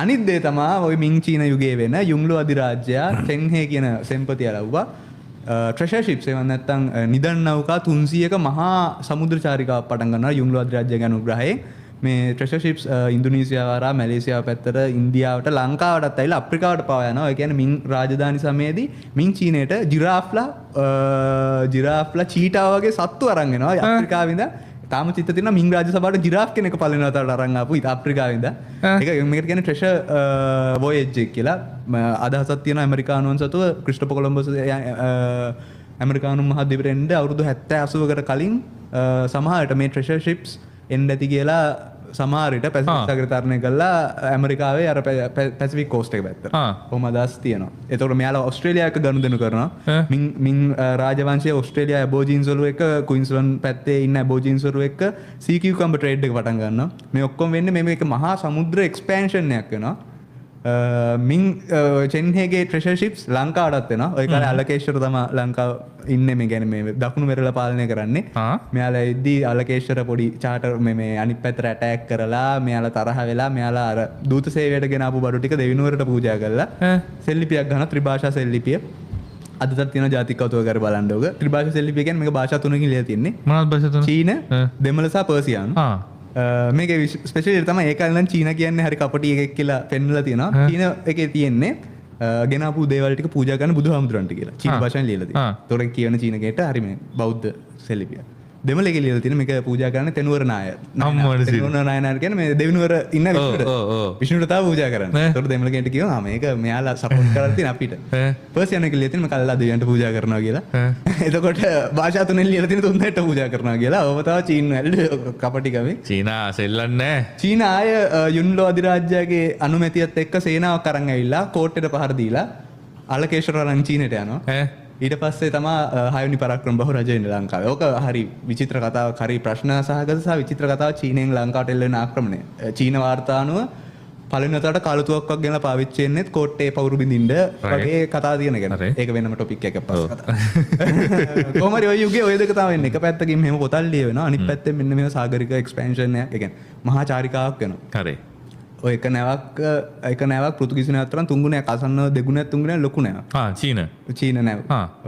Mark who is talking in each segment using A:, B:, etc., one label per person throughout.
A: අනිත් දේ තමා ඔය මිං චීන යුගයේ වෙන යුන්ලු අධිරාජ්‍යයා චෙන්හේ කියන සෙන්පතිය ලැබුවා ට්‍රෙෂර් ෂිප්ස් එවන් නැත්නම් නිදන් නෞකා 300ක මහා සමුද්‍ර චාරිකාවක් පටන් ගන්නවා යුන්ලු අධිරාජ්‍යගේ අනුග්‍රහයෙන් මේ ට්‍රෙෂර් ෂිප්ස් ඉන්දුනීසියාව හරහා මැලේසියාව පැත්තට ඉන්දියාවට ලංකාවටත් ඇවිල්ලා අප්‍රිකාවට පවා යනවා. ඒ කියන්නේ මිං රාජධානි සමයේදී මිං චීනයට ජිරාෆ්ලා චීටා වගේ සත්තු අරන් එනවා අප්‍රිකාවේ ඉඳන්. තාම චිත්ත තියෙනවා මිං රාජ්‍ය සභාවට ජිරාෆ් කෙනෙක් පළවෙනි වතාවට අරන් ආපු අප්‍රිකාවේ ඉඳන්. ඒක මේකට කියන්නේ ට්‍රෙෂර් වොයේජ් එක කියලා. අදහසක් තියෙනවා ඇමරිකානුවන් සතුව ක්‍රිස්ටෝෆර් කොලම්බස් ඇමරිකානු මහද්වීපයට එන්න අවුරුදු 70 80කට කලින් සමහරට මේ ට්‍රෙෂර් ෂිප්ස් එන්න ඇති කියලා සමහරට පැසිෆික් සාගරය තරණය කළා ඇමරිකාවේ අර පැසිෆික් කෝස්ට් එක පැත්තට. කොහොම අදහස් තියෙනවා. ඒතකොට මෙයාලා ඕස්ට්‍රේලියාවක ගනුදෙනු කරනවා. මින් රාජවංශයේ ඕස්ට්‍රේලියා ඇබෝජින්ස් වල එක ක්වීන්ස්ලන්ඩ් පැත්තේ ඉන්න ඇබෝජින්ස් වල එක සී කියුකම්බර් ට්‍රේඩ් එක පටන් ගන්නවා. මේ ඔක්කොම වෙන්නේ මේක මහා සමුද්‍ර එක්ස්පැන්ෂන් එකක් වෙනවා. මින් චෙන්හේගේ ට්‍රෙෂර් ෂිප්ස් ලංකාවටත් එනවා. ඔය කාලේ අලකේශ්වර තමයි ලංකාව ඉන්නේ මේ කියන්නේ මේ දකුණු මෙරළ පාලනය කරන්නේ. මෙයාලා ඉද්දී අලකේශ්වර පොඩි චාටර් මේ අනිත් පැත්තට ඇටැක් කරලා මෙයාලා තරහ වෙලා මෙයාලා අර දූත සේවයට ගෙන ආපු බඩු ටික දෙවිනුවරට පූජා කරලා සෙල්ලිපියක් ගන්න ත්‍රිභාෂා සෙල්ලිපිය. අදටත් තියෙන ජාතික කෞතුක කර බලන්න ඕක. ත්‍රිභාෂා සෙල්ලිපිය කියන්නේ මේක භාෂා තුනකින් ලියලා තියෙන්නේ.
B: මොනවද භාෂා තුන?
A: චීන, දෙමළ සහ පර්සියානු. මේක ස්පෙෂලි තමයි ඒ කාලේ නම් චීන කියන්නේ හරි කපටි එකෙක් කියලා පෙන්වලා තියෙනවා. චීන එකේ තියෙන්නේ ගෙනාපු දේවල් ටික පූජා කරන බුදුහාමුදුරන්ට කියලා. චීන භාෂාවෙන් ලියලා තියෙනවා. ඒතකොට කියවන චීන කේට හරි මේ බෞද්ධ සෙල්ලිපිය. දෙමළ එකේ ලියලා තියෙන මේක පූජා කරන්නේ තෙනුවර නායර. තෙනුවර නායනාර කියන්නේ මේ දෙවිනුවර ඉන්න විෂ්ණුට තාම පූජා කරන්නේ. ඒතකොට දෙමළ කෙනෙක්ට කියනවා මේක මෙයාලා සපෝට් කරලා තියෙන අපිට. පර්සියන් එකේ ලියලා තියෙන මේ කල්ලා දෙවියන්ට පූජා කරනවා කියලා. එතකොට භාෂා තුනෙන් ලියලා තියෙන තුන් දෙයට පූජා කරනවා කියලා. ඔබ තව චීන වල කපටි කමේ.
B: චීනා සෙල්ලන්නේ නැහැ.
A: චීන ආය යුන්ලෝ අධිරාජ්‍යයේ අනුමැතියත් එක්ක සේනාවක් අරන් ඇවිල්ලා කෝට්ටේට පහර දීලා අලකේශ්වර රන් චීනට යනවා. ඊට පස්සේ තමයි හයවෙනි පරාක්‍රම බහු රජ වෙන්නේ ලංකාවේ. ඕක හරි විචිත්‍ර කතාවක්, හරි ප්‍රශ්න සහගත සහ විචිත්‍ර කතාවක්. චීනෙන් ලංකාවට එල්ල වෙන ආක්‍රමණය. චීන වාර්තානුව පළවෙනි වතාවට කාලතුවක්ක් ගෙනලා පාවිච්චි වෙන්නේත් කෝට්ටේ පවුරු බින්දින්න වගේ කතා තියෙන ගැන. ඒක වෙනම ටොපික් එකක් පස්සේ කතා. කොහොම හරි ඔය යුගයේ ඔය දෙක තමයි වෙන්නේ. එක පැත්තකින් මෙහෙම පොතල් ලියවෙනවා. අනිත් පැත්තෙන් මෙන්න මේ සාගරික එක්ස්පැන්ෂන් එකක්. ඒ කියන්නේ මහා චාරිකාවක් වෙනවා.
B: හරි.
A: ඔය එක නැවක් පෘතුගීසි නැවත් තරම් තුන්ගුණයක් අසන්නව දෙගුණයක් තුන්ගුණයක් ලොකු නැවක්. චීන නැව.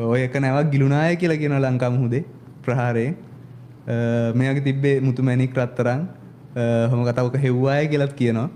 A: ඔය එක නැවක් ගිලුනාය කියලා කියන ලංකා මුහුදේ ප්‍රහාරයෙන්. මෙයාගේ තිබ්බේ මුතුමැණික් රත්තරන් කොහොම කතාවක හෙව්වාය කියලාත් කියනවා.